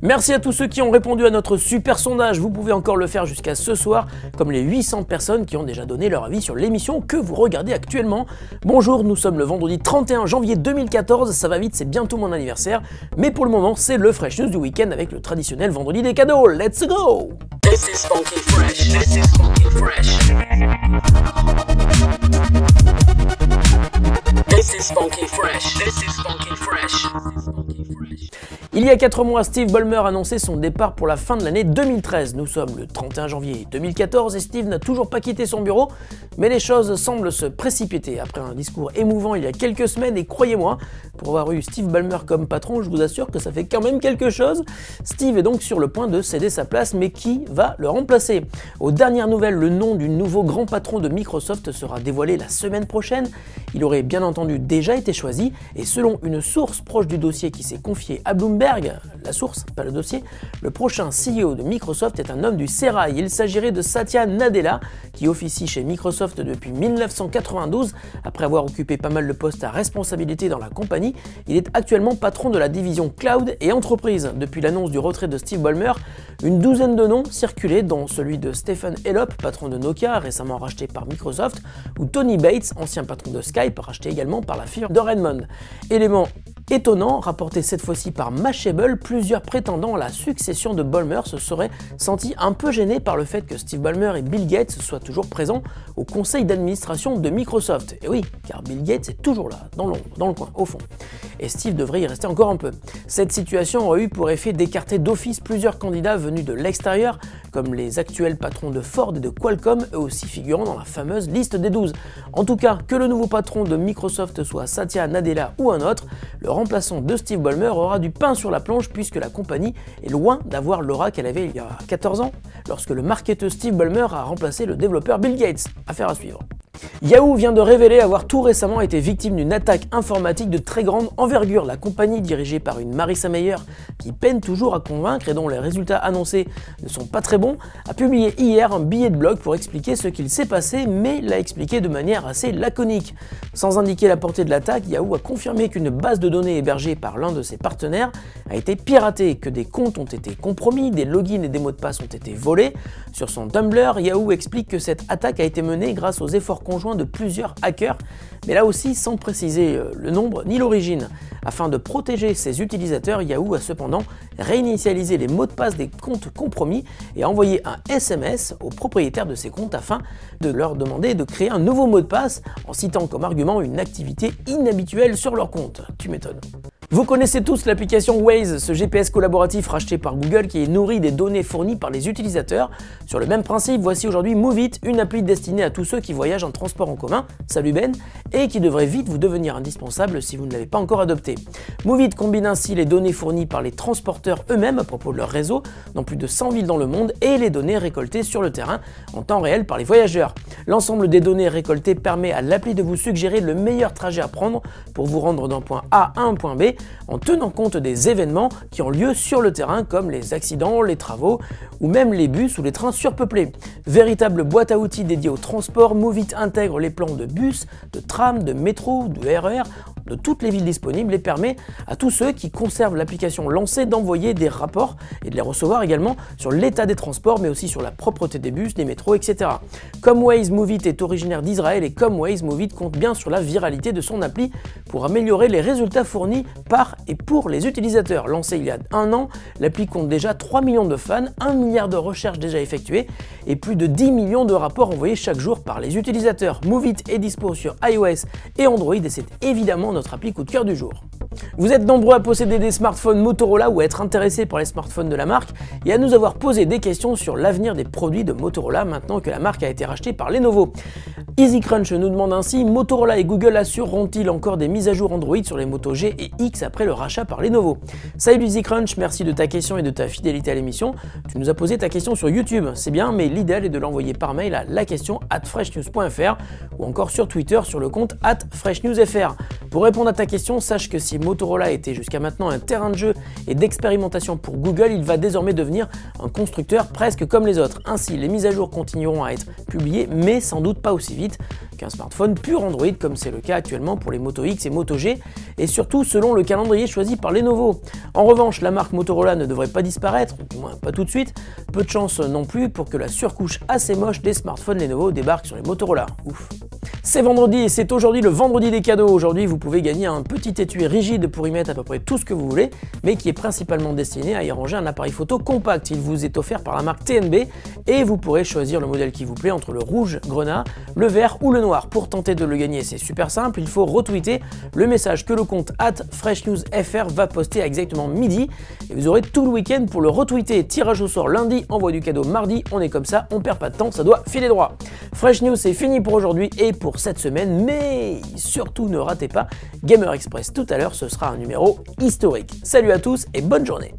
Merci à tous ceux qui ont répondu à notre super sondage, vous pouvez encore le faire jusqu'à ce soir, comme les 800 personnes qui ont déjà donné leur avis sur l'émission que vous regardez actuellement. Bonjour, nous sommes le vendredi 31 janvier 2014, ça va vite, c'est bientôt mon anniversaire, mais pour le moment c'est le Fresh News du week-end avec le traditionnel vendredi des cadeaux, let's go! This is funky fresh. This is funky fresh. This is funky fresh. This is funky fresh. Il y a 4 mois, Steve Ballmer annonçait son départ pour la fin de l'année 2013. Nous sommes le 31 janvier 2014 et Steve n'a toujours pas quitté son bureau, mais les choses semblent se précipiter après un discours émouvant il y a quelques semaines et croyez-moi, pour avoir eu Steve Ballmer comme patron, je vous assure que ça fait quand même quelque chose. Steve est donc sur le point de céder sa place, mais qui va le remplacer? Aux dernières nouvelles, le nom du nouveau grand patron de Microsoft sera dévoilé la semaine prochaine. Il aurait bien entendu déjà été choisi et selon une source proche du dossier qui s'est confiée à Bloomberg, la source, pas le dossier, le prochain CEO de Microsoft est un homme du sérail. Il s'agirait de Satya Nadella, qui officie chez Microsoft depuis 1992. Après avoir occupé pas mal de postes à responsabilité dans la compagnie, il est actuellement patron de la division Cloud et Entreprise. Depuis l'annonce du retrait de Steve Ballmer, une douzaine de noms circulaient, dont celui de Stephen Elop, patron de Nokia, récemment racheté par Microsoft, ou Tony Bates, ancien patron de Skype, racheté également par la firme de Redmond. Élément étonnant, rapporté cette fois-ci par Mashable, plusieurs prétendants à la succession de Ballmer se seraient sentis un peu gênés par le fait que Steve Ballmer et Bill Gates soient toujours présents au conseil d'administration de Microsoft. Et oui, car Bill Gates est toujours là, dans l'ombre, dans le coin, au fond. Et Steve devrait y rester encore un peu. Cette situation aurait eu pour effet d'écarter d'office plusieurs candidats venus de l'extérieur, comme les actuels patrons de Ford et de Qualcomm, eux aussi figurant dans la fameuse liste des 12. En tout cas, que le nouveau patron de Microsoft soit Satya Nadella ou un autre, le remplaçant de Steve Ballmer aura du pain sur la planche puisque la compagnie est loin d'avoir l'aura qu'elle avait il y a 14 ans, lorsque le marketeur Steve Ballmer a remplacé le développeur Bill Gates. Affaire à suivre. Yahoo vient de révéler avoir tout récemment été victime d'une attaque informatique de très grande envergure. La compagnie, dirigée par une Marissa Mayer, qui peine toujours à convaincre et dont les résultats annoncés ne sont pas très bons, a publié hier un billet de blog pour expliquer ce qu'il s'est passé, mais l'a expliqué de manière assez laconique. Sans indiquer la portée de l'attaque, Yahoo a confirmé qu'une base de données hébergée par l'un de ses partenaires a été piratée, que des comptes ont été compromis, des logins et des mots de passe ont été volés. Sur son Tumblr, Yahoo explique que cette attaque a été menée grâce aux efforts conjoint de plusieurs hackers, mais là aussi sans préciser le nombre ni l'origine. Afin de protéger ses utilisateurs, Yahoo a cependant réinitialisé les mots de passe des comptes compromis et a envoyé un SMS aux propriétaires de ces comptes afin de leur demander de créer un nouveau mot de passe en citant comme argument une activité inhabituelle sur leur compte. Tu m'étonnes. Vous connaissez tous l'application Waze, ce GPS collaboratif racheté par Google qui est nourri des données fournies par les utilisateurs. Sur le même principe, voici aujourd'hui Moovit, une appli destinée à tous ceux qui voyagent en transport en commun, salut Ben, et qui devrait vite vous devenir indispensable si vous ne l'avez pas encore adopté. Moovit combine ainsi les données fournies par les transporteurs eux-mêmes à propos de leur réseau, dans plus de 100 villes dans le monde, et les données récoltées sur le terrain en temps réel par les voyageurs. L'ensemble des données récoltées permet à l'appli de vous suggérer le meilleur trajet à prendre pour vous rendre d'un point A à un point B, en tenant compte des événements qui ont lieu sur le terrain comme les accidents, les travaux ou même les bus ou les trains surpeuplés. Véritable boîte à outils dédiée au transport, Moovit intègre les plans de bus, de tram, de métro, de RER, de toutes les villes disponibles et permet à tous ceux qui conservent l'application lancée d'envoyer des rapports et de les recevoir également sur l'état des transports mais aussi sur la propreté des bus, des métros, etc. Comme Waze, Moovit est originaire d'Israël et comme Waze, Moovit compte bien sur la viralité de son appli pour améliorer les résultats fournis par et pour les utilisateurs. Lancé il y a un an, l'appli compte déjà 3 millions de fans, 1 milliard de recherches déjà effectuées et plus de 10 millions de rapports envoyés chaque jour par les utilisateurs. Moovit est dispo sur iOS et Android et c'est évidemment notre appli coup de cœur du jour. Vous êtes nombreux à posséder des smartphones Motorola ou à être intéressés par les smartphones de la marque et à nous avoir posé des questions sur l'avenir des produits de Motorola maintenant que la marque a été rachetée par Lenovo. EasyCrunch nous demande ainsi: Motorola et Google assureront-ils encore des mises à jour Android sur les Moto G et X après le rachat par Lenovo? Salut EasyCrunch, merci de ta question et de ta fidélité à l'émission. Tu nous as posé ta question sur YouTube, c'est bien, mais l'idéal est de l'envoyer par mail à laquestion@freshnews.fr ou encore sur Twitter sur le compte @freshnewsfr. Pour répondre à ta question, sache que si Motorola était jusqu'à maintenant un terrain de jeu et d'expérimentation pour Google, il va désormais devenir un constructeur presque comme les autres. Ainsi, les mises à jour continueront à être publiées, mais sans doute pas aussi vite qu'un smartphone pur Android, comme c'est le cas actuellement pour les Moto X et Moto G, et surtout selon le calendrier choisi par Lenovo. En revanche, la marque Motorola ne devrait pas disparaître, du moins pas tout de suite, peu de chance non plus pour que la surcouche assez moche des smartphones Lenovo débarque sur les Motorola. Ouf. C'est vendredi et c'est aujourd'hui le vendredi des cadeaux. Aujourd'hui, vous pouvez gagner un petit étui rigide pour y mettre à peu près tout ce que vous voulez, mais qui est principalement destiné à y ranger un appareil photo compact. Il vous est offert par la marque TNB et vous pourrez choisir le modèle qui vous plaît entre le rouge grenat, le vert ou le noir. Pour tenter de le gagner, c'est super simple, il faut retweeter le message que le compte @FreshNewsFR va poster à exactement midi et vous aurez tout le week-end pour le retweeter. Tirage au sort lundi, envoi du cadeau mardi, on est comme ça, on perd pas de temps, ça doit filer droit. Fresh News, c'est fini pour aujourd'hui et pour cette semaine, mais surtout ne ratez pas Gamer Express tout à l'heure, ce sera un numéro historique. Salut à tous et bonne journée.